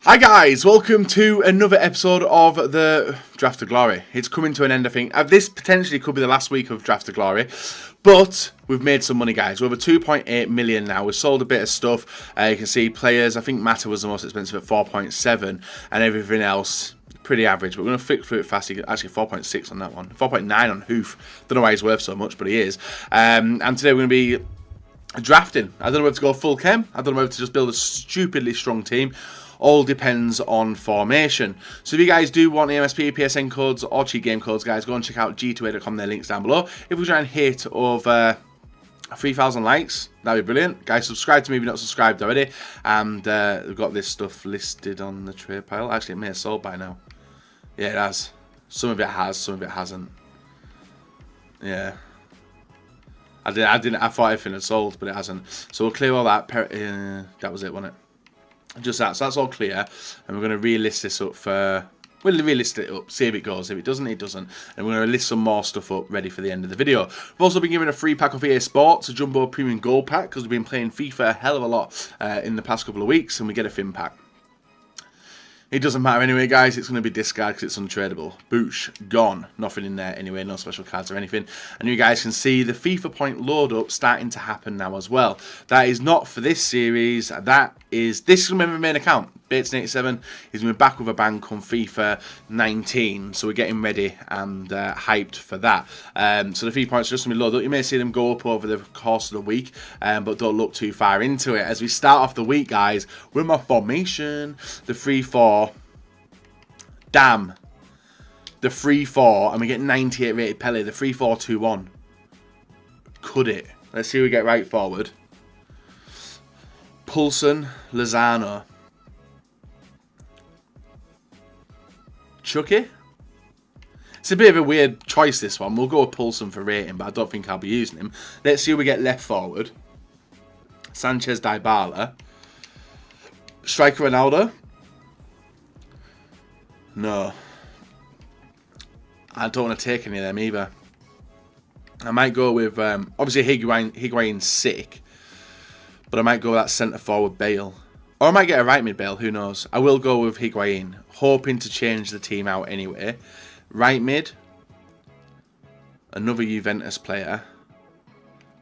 Hi guys, welcome to another episode of the Draft to Glory. It's coming to an end, I think. This potentially could be the last week of Draft to Glory, but we've made some money, guys. We're over 2.8 million now. We've sold a bit of stuff. You can see players. I think Mata was the most expensive at 4.7, and everything else pretty average. But we're going to flick through it fast. Actually, 4.6 on that one. 4.9 on Hoof. Don't know why he's worth so much, but he is. And today we're going to be drafting. I don't know whether to go full chem. I don't know whether to just build a stupidly strong team. All depends on formation. So if you guys do want MSP, PSN codes, or cheat game codes, guys, go and check out g2a.com. Their links down below. If we try and hit over 3,000 likes, that'd be brilliant. Guys, subscribe to me if you're not subscribed already. And we've got this stuff listed on the trade pile. Actually, it may have sold by now. Yeah, it has. Some of it has, some of it hasn't. Yeah. I thought everything had sold, but it hasn't. So we'll clear all that. That was it, wasn't it? Just that, so that's all clear, and we're going to relist this up for, we'll relist it up, see if it goes. If it doesn't, it doesn't, and we're going to list some more stuff up ready for the end of the video. We've also been given a free pack of EA Sports, a Jumbo Premium Gold pack, because we've been playing FIFA a hell of a lot in the past couple of weeks, and we get a Fin pack. It doesn't matter anyway, guys. It's going to be discard because it's untradeable. Boosh, gone. Nothing in there anyway. No special cards or anything. And you guys can see the FIFA point load up starting to happen now as well. That is not for this series. This is going to be my main account. Bates87 is going to be back with a bang come FIFA 19. So we're getting ready and hyped for that. So the FIFA points are just going to be loaded up. You may see them go up over the course of the week, but don't look too far into it. As we start off the week, guys, with my formation, the 3-4. Damn. The 3-4, and we get 98 rated Pele. The 3-4-2-1. Could it? Let's see who we get right forward. Poulsen, Lozano. Chucky? It's a bit of a weird choice, this one. We'll go with Poulsen for rating, but I don't think I'll be using him. Let's see who we get left forward. Sanchez, Dybala. Striker Ronaldo. No. I don't want to take any of them either. I might go with, obviously Higuain's sick, but I might go with that centre forward Bale. Or I might get a right mid Bale, who knows. I will go with Higuain, hoping to change the team out anyway. Right mid, another Juventus player.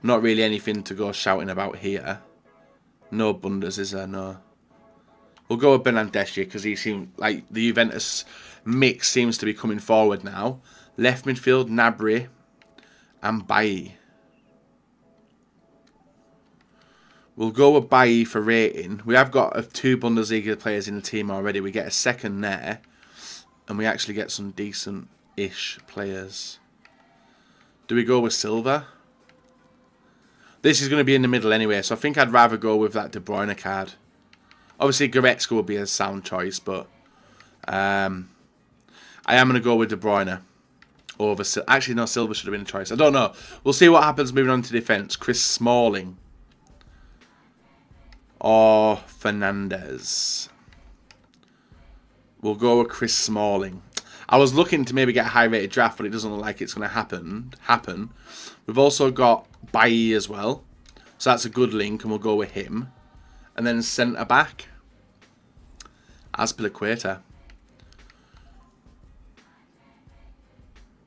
Not really anything to go shouting about here. No Bundes, is there? No. We'll go with Bernardeschi because he seemed like the Juventus mix seems to be coming forward now. Left midfield, Gnabry and Bailly. We'll go with Bailly for rating. We have got 2 Bundesliga players in the team already. We get a second there. And we actually get some decent-ish players. Do we go with Silva? This is going to be in the middle anyway. So I think I'd rather go with that De Bruyne card. Obviously, Goretzka would be a sound choice, but I am going to go with De Bruyne over. Actually, no, Silva should have been a choice. I don't know. We'll see what happens moving on to defence. Chris Smalling or Fernandez. We'll go with Chris Smalling. I was looking to maybe get a high-rated draft, but it doesn't look like it's going to happen. We've also got Bailly as well, so that's a good link, and we'll go with him. And then centre back, Azpilicueta.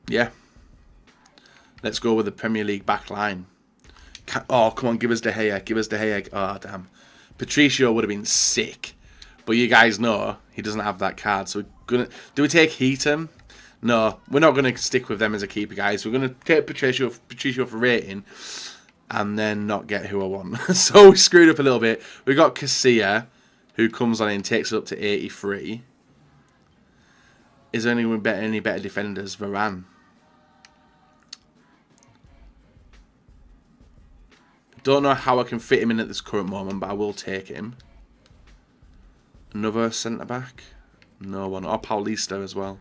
Yeah. Let's go with the Premier League back line. Oh, come on, give us De Gea. Give us De Gea. Oh, damn. Patricio would have been sick. But you guys know he doesn't have that card. So we're gonna. Do we take Heaton? No, we're not going to stick with them as a keeper, guys. We're going to take Patricio for rating. And then not get who I want. So we screwed up a little bit. We got Casilla, who comes on and takes it up to 83. Is there any better defenders? Varane. Don't know how I can fit him in at this current moment, but I will take him. Another centre-back? No one. Or Paulista as well.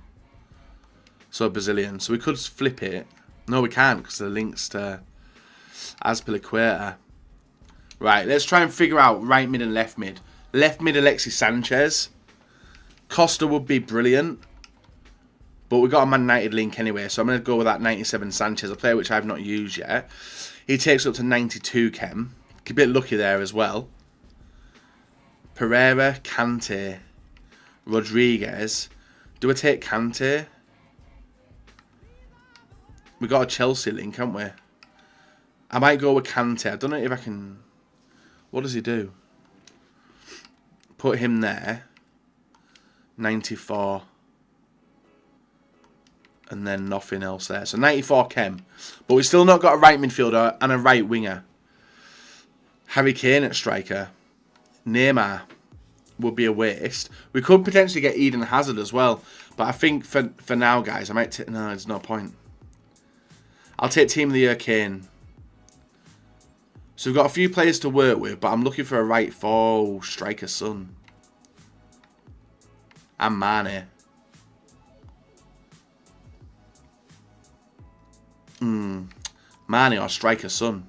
So Brazilian. So we could flip it. No, we can't because the links to Azpilicueta. Right, let's try and figure out right mid and left mid. Left mid, Alexis Sanchez. Costa would be brilliant. But we've got a Man United link anyway, so I'm going to go with that 97 Sanchez, a player which I have not used yet. He takes up to 92 chem. A bit lucky there as well. Pereira, Kante. Rodriguez. Do I take Kante? We got a Chelsea link, haven't we? I might go with Kante. I don't know if I can... What does he do? Put him there. 94. And then nothing else there. So 94 Chem. But we've still not got a right midfielder and a right winger. Harry Kane at striker. Neymar would be a waste. We could potentially get Eden Hazard as well. But I think for now, guys, I might take... No, there's no point. I'll take Team of the Year Kane. So we've got a few players to work with, but I'm looking for a right for striker Son. And Mane. Mane or striker Son.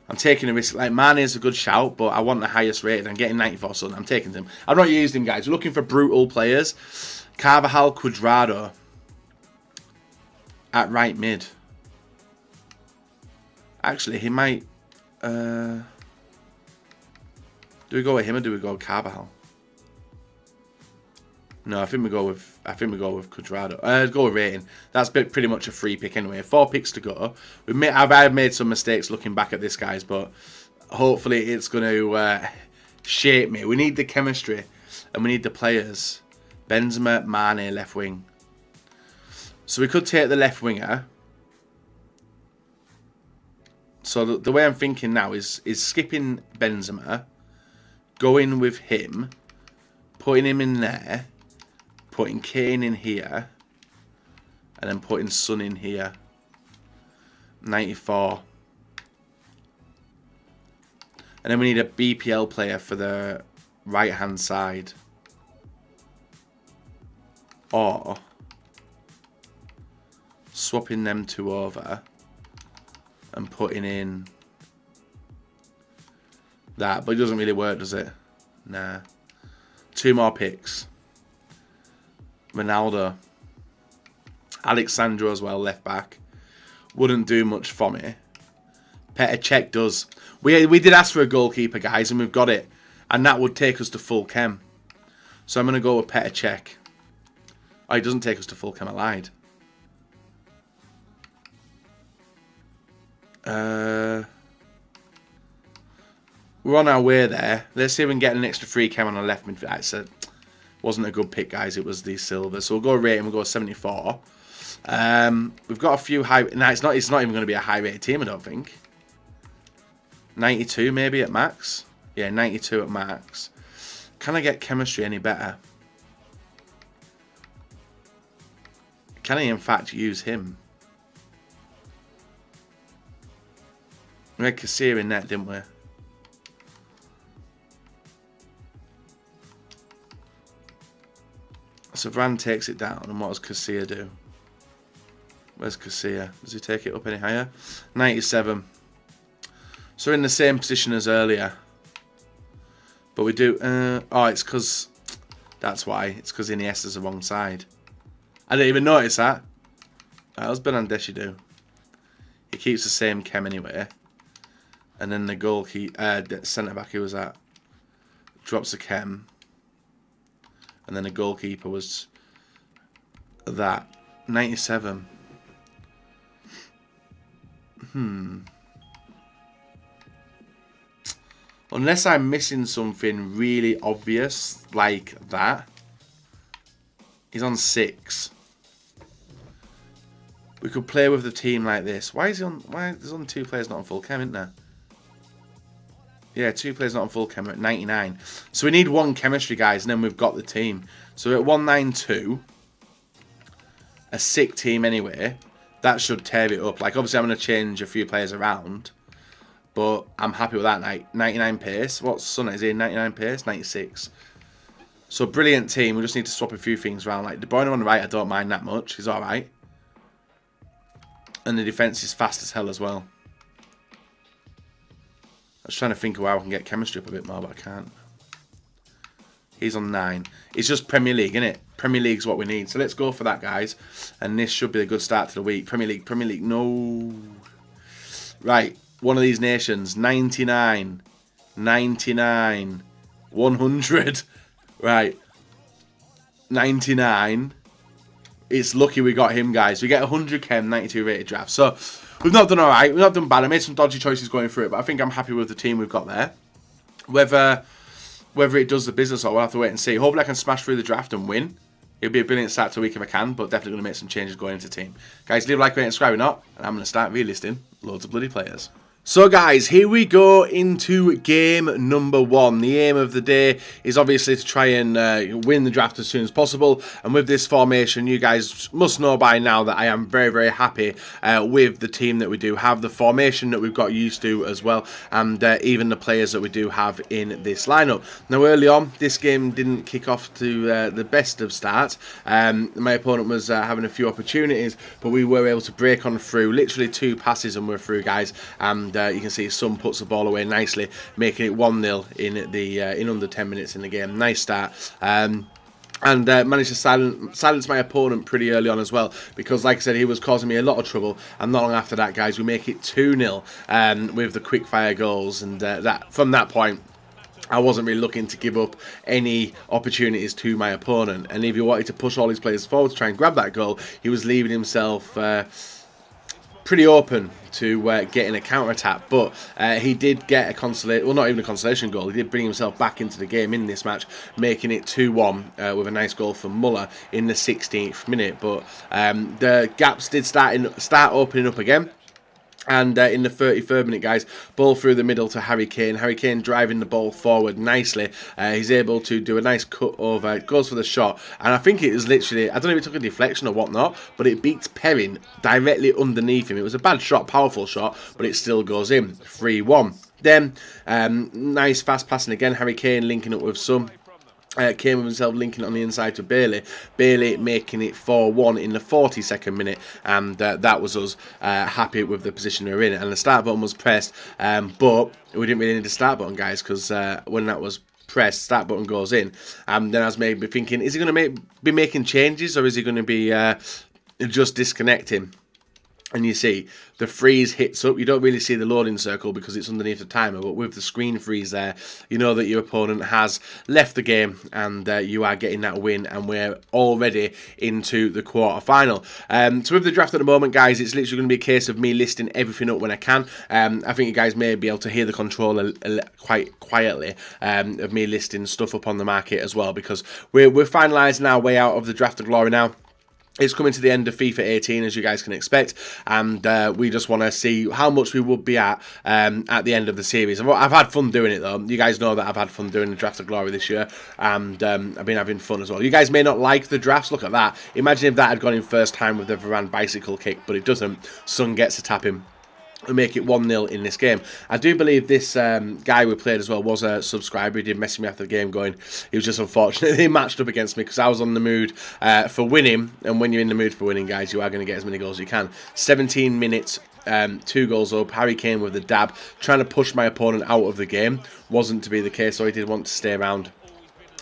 I'm taking a risk. Like, Mane is a good shout, but I want the highest rated. I'm getting 94 Son. I'm taking him. I've not used him, guys. We're looking for brutal players. Carvajal, Cuadrado. At right mid. Actually, he might... do we go with him or do we go with Carvajal? No, I think we go with Cuadrado. Go with rating. That's pretty much a free pick anyway. 4 picks to go. I've made some mistakes looking back at this, guys, but hopefully it's going to shape me. We need the chemistry and we need the players. Benzema, Mane, left wing. So we could take the left winger. So the way I'm thinking now is skipping Benzema, going with him, putting him in there, putting Kane in here, and then putting Son in here. 94. And then we need a BPL player for the right-hand side. Or swapping them two over and putting in that. But it doesn't really work, does it? Nah. 2 more picks. Ronaldo. Alexandro as well, left back. Wouldn't do much for me. Petr Cech does. We did ask for a goalkeeper, guys, and we've got it. And that would take us to full chem. So I'm going to go with Petr Cech. Oh, it doesn't take us to full chem. I lied. We're on our way there. Let's see if we can get an extra free chem on the left midfield. I said wasn't a good pick, guys. It was the silver. So we'll go rating. We'll go 74. We've got a few high. No, it's not even going to be a high rated team, I don't think. 92 maybe at max. Yeah, 92 at max. Can I get chemistry any better? Can I in fact use him? We had Casilla in that, didn't we? So Varane takes it down, and what does Casilla do? Where's Casilla? Does he take it up any higher? 97. So we're in the same position as earlier. But we do... oh, it's because... That's why. It's because Iniesta's the wrong side. I didn't even notice that. How's Bernardeschi do? He keeps the same chem anyway. And then the goalkeeper... centre-back who was that? Drops the chem. And then the goalkeeper was... that. 97. Unless I'm missing something really obvious like that. He's on 6. We could play with the team like this. Why is he on... Why there's only 2 players not on full chem, isn't there? Yeah, 2 players not on full chem at 99. So we need 1 chemistry, guys, and then we've got the team. So we're at 192. A sick team anyway. That should tear it up. Like, obviously I'm going to change a few players around. But I'm happy with that. 99 pace. What Son is he? 99 pace? 96. So brilliant team. We just need to swap a few things around. Like De Bruyne on the right, I don't mind that much. He's alright. And the defence is fast as hell as well. I was trying to think of how I can get chemistry up a bit more, but I can't. He's on 9. It's just Premier League, isn't it? Premier League's what we need. So let's go for that, guys. And this should be a good start to the week. Premier League, no. Right. one of these nations. 99, 99, 100. Right. 99. It's lucky we got him, guys. We get 100 chem, 92 rated draft. So, we've not done alright. We've not done bad. I made some dodgy choices going through it, but I think I'm happy with the team we've got there. Whether it does the business or we'll have to wait and see. Hopefully I can smash through the draft and win. It'll be a brilliant start to the week if I can, but definitely going to make some changes going into the team. Guys, leave a like, rate, and subscribe or not, and I'm going to start relisting loads of bloody players. So guys, here we go into game number 1. The aim of the day is obviously to try and win the draft as soon as possible. And with this formation, you guys must know by now that I am very, very happy with the team that we do have, the formation that we've got used to as well, and even the players that we do have in this lineup. Now early on, this game didn't kick off to the best of starts. My opponent was having a few opportunities, but we were able to break on through. Literally 2 passes and we're through, guys. And you can see Son puts the ball away nicely, making it 1-0 in under 10 minutes in the game. Nice start. And managed to silence my opponent pretty early on as well, because like I said, he was causing me a lot of trouble. And not long after that, guys, we make it 2-0 with the quick fire goals. And from that point, I wasn't really looking to give up any opportunities to my opponent. And if he wanted to push all his players forward to try and grab that goal, he was leaving himself pretty open to getting a counter-attack, but he did get a consolation, well, not even a consolation goal. He did bring himself back into the game in this match, making it 2-1 with a nice goal from Muller in the 16th minute. But the gaps did start opening up again. And in the 33rd minute, guys, ball through the middle to Harry Kane. Harry Kane driving the ball forward nicely. He's able to do a nice cut over, goes for the shot. And I think it was literally, I don't know if it took a deflection or whatnot, but it beats Perrin directly underneath him. It was a bad shot, powerful shot, but it still goes in. 3-1. Then, nice fast passing again. Harry Kane linking up with Son. Came with himself linking on the inside to Bailey. Bailey making it 4-1 in the 42nd minute, and that was us happy with the position we were in. And the start button was pressed, but we didn't really need the start button, guys, because when that was pressed, start button goes in. Then I was maybe thinking, is he going to be making changes, or is he going to be just disconnecting? And you see, the freeze hits up. You don't really see the loading circle because it's underneath the timer, but with the screen freeze there, you know that your opponent has left the game and you are getting that win, and we're already into the quarter-final. So with the draft at the moment, guys, it's literally going to be a case of me listing everything up when I can. I think you guys may be able to hear the control quite quietly of me listing stuff up on the market as well, because we're finalising our way out of the draft of glory now. It's coming to the end of FIFA 18, as you guys can expect, and we just want to see how much we would be at the end of the series. I've had fun doing it, though. You guys know that I've had fun doing the Draft of Glory this year, and I've been having fun as well. You guys may not like the drafts. Look at that. Imagine if that had gone in first time with the Varane bicycle kick, but it doesn't. Son gets to tap him and make it 1-0 in this game. I do believe this guy we played as well was a subscriber. He did message me after the game going, he was just unfortunately matched up against me because I was on the mood for winning, and when you're in the mood for winning, guys, you are going to get as many goals as you can. 17 minutes, 2 goals up. Harry Kane with the dab, trying to push my opponent out of the game. Wasn't to be the case, so he did want to stay around.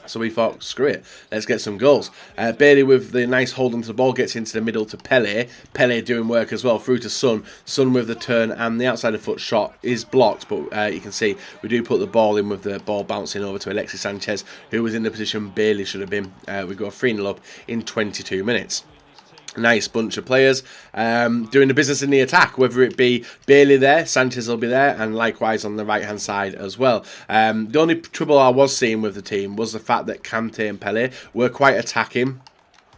So we thought, screw it, let's get some goals. Bailey with the nice hold onto the ball, gets into the middle to Pele. Pele doing work as well, through to Son. Son with the turn, and the outside of foot shot is blocked, but you can see we do put the ball in with the ball bouncing over to Alexis Sanchez, who was in the position Bailey should have been. We go 3-0 up in 22 minutes. Nice bunch of players doing the business in the attack, whether it be Bailey there, Sanchez will be there, and likewise on the right hand side as well. The only trouble I was seeing with the team was the fact that Kante and Pele were quite attacking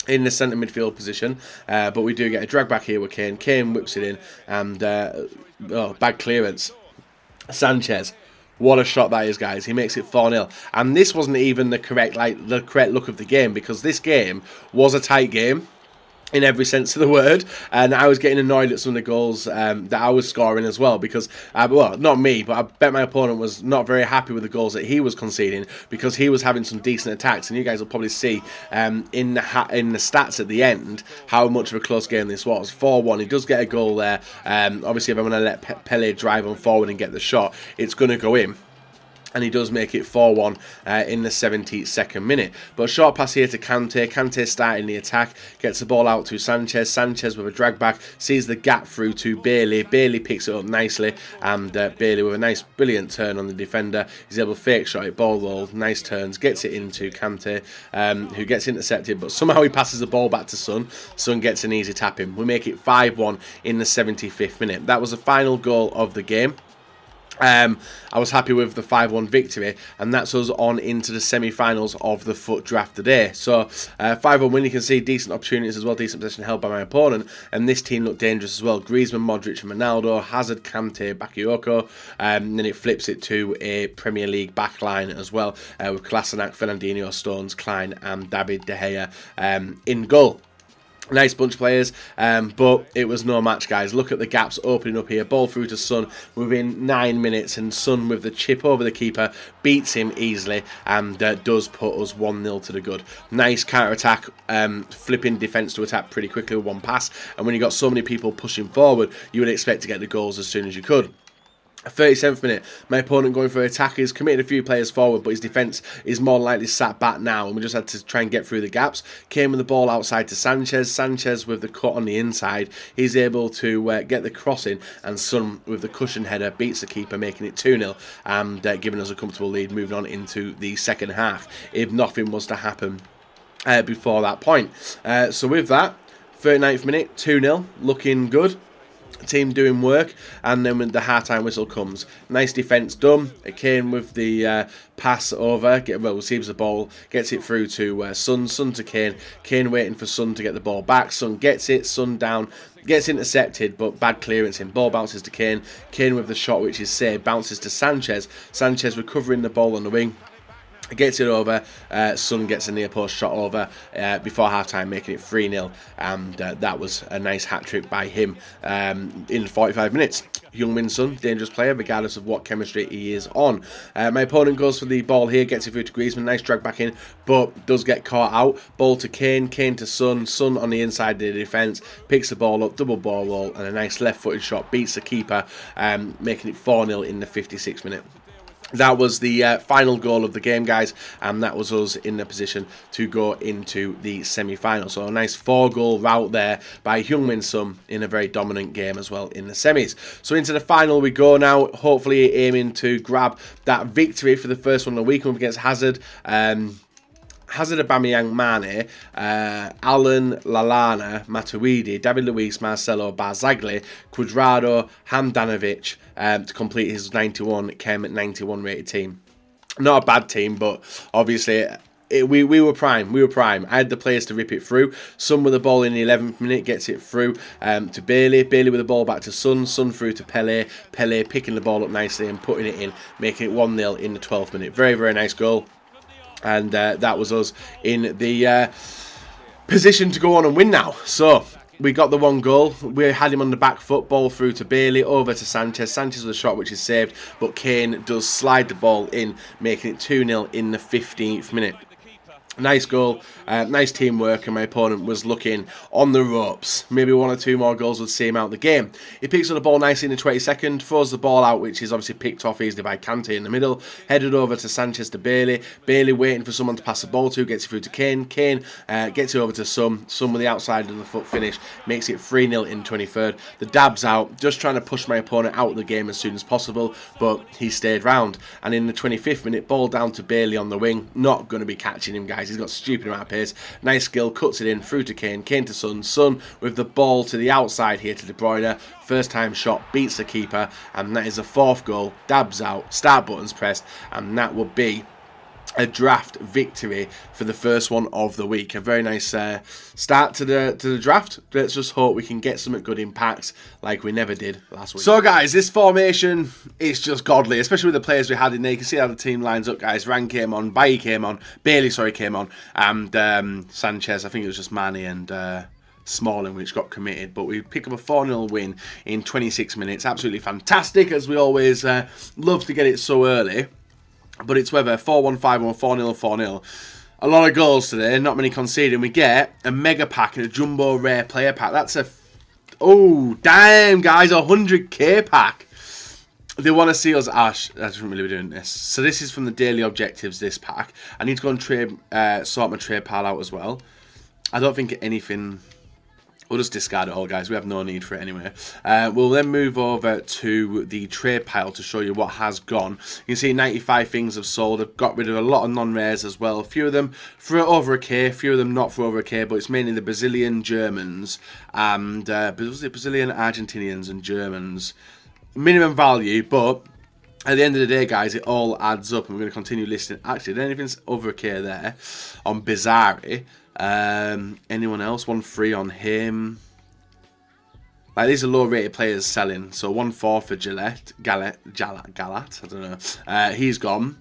in the centre midfield position, but we do get a drag back here with Kane. Kane whips it in, and bad clearance. Sanchez, what a shot that is, guys. He makes it 4-0. And this wasn't even the correct look of the game, because this game was a tight game in every sense of the word, and I was getting annoyed at some of the goals that I was scoring as well, because, well, not me, but I bet my opponent was not very happy with the goals that he was conceding, because he was having some decent attacks, and you guys will probably see in the stats at the end how much of a close game this was. 4-1, he does get a goal there. Obviously, if I'm going to let Pele drive on forward and get the shot, it's going to go in. And he does make it 4-1 in the 72nd minute. But a short pass here to Kante. Kante starting the attack. Gets the ball out to Sanchez. Sanchez with a drag back. Sees the gap through to Bailey. Bailey picks it up nicely. And Bailey with a nice, brilliant turn on the defender. He's able to fake shot it. Ball roll. Nice turns. Gets it into Kante, who gets intercepted. But somehow he passes the ball back to Son. Son gets an easy tap in. We make it 5-1 in the 75th minute. That was the final goal of the game. I was happy with the 5-1 victory, and that's us on into the semi-finals of the FUT draft today. So 5-1 win, you can see decent opportunities as well, decent position held by my opponent, and this team looked dangerous as well. Griezmann, Modric and Ronaldo, Hazard, Kante, Bakayoko, and then it flips it to a Premier League backline as well, with Kolasinac, Fernandinho, Stones, Klein and David De Gea in goal. Nice bunch of players, but it was no match, guys. Look at the gaps opening up here. Ball through to Son within 9 minutes, and Son with the chip over the keeper beats him easily and does put us 1-0 to the good. Nice counter-attack, flipping defence to attack pretty quickly with one pass, and when you got so many people pushing forward, you would expect to get the goals as soon as you could. 37th minute, my opponent going for attack. He's committed a few players forward, but his defence is more likely sat back now, and we just had to try and get through the gaps. Came with the ball outside to Sanchez. Sanchez with the cut on the inside. He's able to get the cross in, and Son with the cushion header beats the keeper, making it 2-0 and giving us a comfortable lead, moving on into the second half, if nothing was to happen before that point. So with that, 39th minute, 2-0, looking good. Team doing work, and then when the half-time whistle comes, nice defence done. Kane with the pass over, receives the ball, gets it through to Son to Kane. Kane waiting for Son to get the ball back. Son gets it, Son down, gets intercepted, but bad clearance in. Ball bounces to Kane. Kane with the shot, which is saved, bounces to Sanchez. Sanchez recovering the ball on the wing. Gets it over, Son gets a near post shot over before half time, making it 3-0, and that was a nice hat trick by him in 45 minutes. Heung-min Son, dangerous player regardless of what chemistry he is on. My opponent goes for the ball here, gets it through to Griezmann, nice drag back in, but does get caught out. Ball to Kane, Kane to Son, Son on the inside of the defence, picks the ball up, double ball roll, and a nice left footed shot, beats the keeper, making it 4-0 in the 56th minute. That was the final goal of the game, guys, and that was us in the position to go into the semi-final. So a nice 4-goal route there by Heung-min Son in a very dominant game as well in the semis. So into the final we go now, hopefully aiming to grab that victory for the first one of the week up against Hazard. Hazard, Aubameyang, Mane, Allen, Lallana, Matuidi, David Luiz, Marcelo, Barzagli, Cuadrado, Handanovic to complete his 91 Chem 91 rated team. Not a bad team, but obviously we were prime. We were prime. I had the players to rip it through. Son with the ball in the 11th minute gets it through to Bailey. Bailey with the ball back to Son. Son through to Pele. Pele picking the ball up nicely and putting it in, making it 1-0 in the 12th minute. Very, very nice goal. And that was us in the position to go on and win now. So we got the 1 goal. We had him on the back foot. Ball through to Bailey, over to Sanchez. Sanchez with a shot which is saved, but Kane does slide the ball in, making it 2-0 in the 15th minute. Nice goal, nice teamwork, and my opponent was looking on the ropes. Maybe 1 or 2 more goals would see him out the game. He picks up the ball nicely in the 22nd, throws the ball out, which is obviously picked off easily by Kante in the middle. Headed over to Sanchez to Bailey. Bailey waiting for someone to pass the ball to, gets it through to Kane. Kane gets it over to Son. Son with the outside of the foot finish, makes it 3-0 in 23rd. The dab's out, just trying to push my opponent out of the game as soon as possible, but he stayed round. And in the 25th minute, ball down to Bailey on the wing. Not going to be catching him, guys. He's got a stupid amount of pace. Nice skill, cuts it in through to Kane. Kane to Son. Son with the ball to the outside here to De Bruyne. First time shot, beats the keeper, and that is a 4th goal. Dabs out, start buttons pressed, and that would be a draft victory for the first one of the week. A very nice start to the draft. Let's just hope we can get something good in packs like we never did last week. So guys, this formation is just godly, especially with the players we had in there. You can see how the team lines up, guys. Rang came on, Bailly came on, came on, and Sanchez, I think it was just Mane and Smalling which got committed, but we pick up a 4-0 win in 26 minutes. Absolutely fantastic, as we always love to get it so early. But it's whether 4-1, 5-1, 4-0, 4-0. A lot of goals today, not many conceding. We get a mega pack and a jumbo rare player pack. That's a... Oh, damn, guys, a 100k pack. They want to see us. I shouldn't really be doing this. So this is from the daily objectives, this pack. I need to go and trade, sort my trade pile out as well. I don't think anything... We'll just discard it all, guys. We have no need for it anyway. We'll then move over to the trade pile to show you what has gone. You can see 95 things have sold. I've got rid of a lot of non-rares as well. A few of them for over a K, a few of them not for over a K, but it's mainly the Brazilian, Germans, and was it Brazilian, Argentinians, and Germans. Minimum value, but at the end of the day, guys, it all adds up, and we're going to continue listing. Actually, anything's over a K there on Bizarre. Anyone else? 1-3 on him. Like, these are low rated players selling. So 1-4 for Galat. I don't know. He's gone.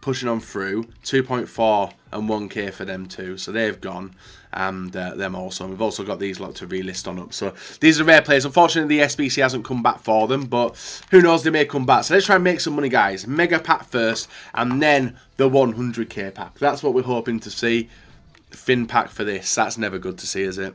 Pushing on through. 2.4 and 1K for them too. So they've gone. And them also. And we've also got these lot to relist on up. So these are rare players. Unfortunately, the SBC hasn't come back for them. But who knows, they may come back. So let's try and make some money, guys. Mega pack first. And then the 100K pack. That's what we're hoping to see. Fin pack for this. That's never good to see, is it?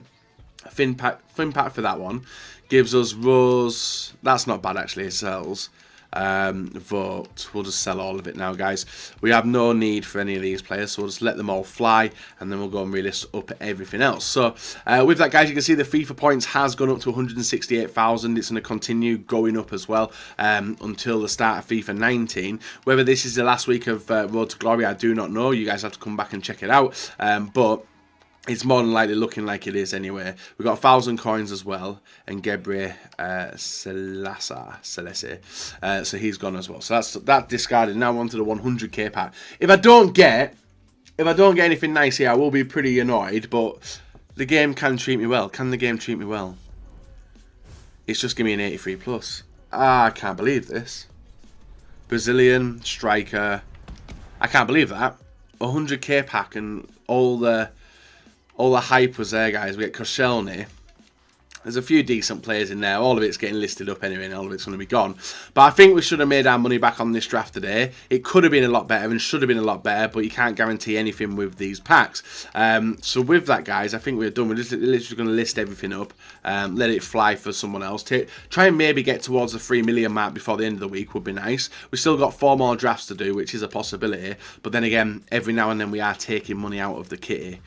Fin pack for that one gives us Rose. That's not bad actually. It sells. Vote. We'll just sell all of it now, guys. We have no need for any of these players, so we'll just let them all fly, and then we'll go and relist up everything else. So with that, guys, you can see the FIFA points has gone up to 168,000. It's going to continue going up as well until the start of FIFA 19. Whether this is the last week of Road to Glory, I do not know. You guys have to come back and check it out. But it's more than likely looking like it is anyway. We've got 1,000 coins as well. And Gebre Selassie. So he's gone as well. So that's that discarded. Now on to the 100K pack. If I don't get anything nice here, I will be pretty annoyed. But the game can treat me well. Can the game treat me well? It's just giving me an 83 plus. I can't believe this. Brazilian striker. I can't believe that. 100K pack and all the hype was there, guys. We get Koscielny. There's a few decent players in there. All of it's getting listed up anyway, and all of it's going to be gone. But I think we should have made our money back on this draft today. It could have been a lot better and should have been a lot better, but you can't guarantee anything with these packs. So with that, guys, I think we're done. We're just literally going to list everything up, let it fly for someone else. Try and maybe get towards the 3 million mark before the end of the week would be nice. We've still got 4 more drafts to do, which is a possibility. But then again, every now and then we are taking money out of the kitty,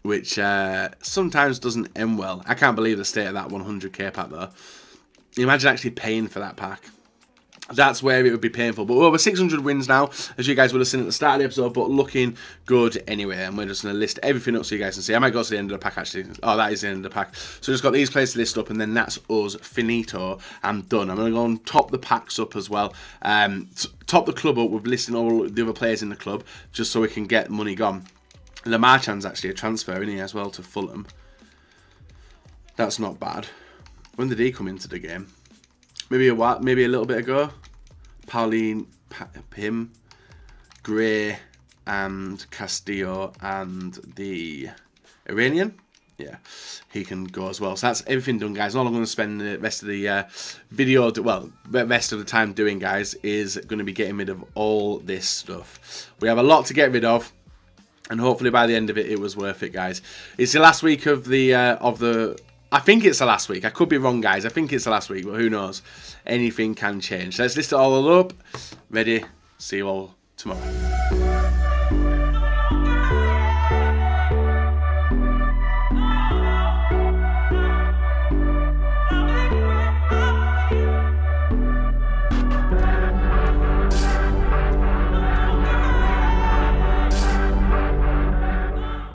which sometimes doesn't end well. I can't believe the state of that 100K pack, though. Imagine actually paying for that pack. That's where it would be painful. But we're over 600 wins now, as you guys would have seen at the start of the episode, but looking good anyway. And we're just going to list everything up so you guys can see. I might go to the end of the pack, actually. Oh, that is the end of the pack. So just got these players to list up, and then that's us. Finito. I'm done. I'm going to go and top the packs up as well. Top the club up with listing all the other players in the club, just so we can get money gone. Lamarchand's actually a transfer in here as well to Fulham. That's not bad. When did he come into the game? Maybe a little bit ago. Pauline, him, Gray, and Castillo, and the Iranian. Yeah, he can go as well. So that's everything done, guys. All I'm going to spend the rest of the video, well, the rest of the time doing, guys, is going to be getting rid of all this stuff. We have a lot to get rid of. And hopefully by the end of it, it was worth it, guys. It's the last week of the I think it's the last week. I could be wrong, guys. I think it's the last week, but who knows? Anything can change. So let's list it all up. Ready? See you all tomorrow.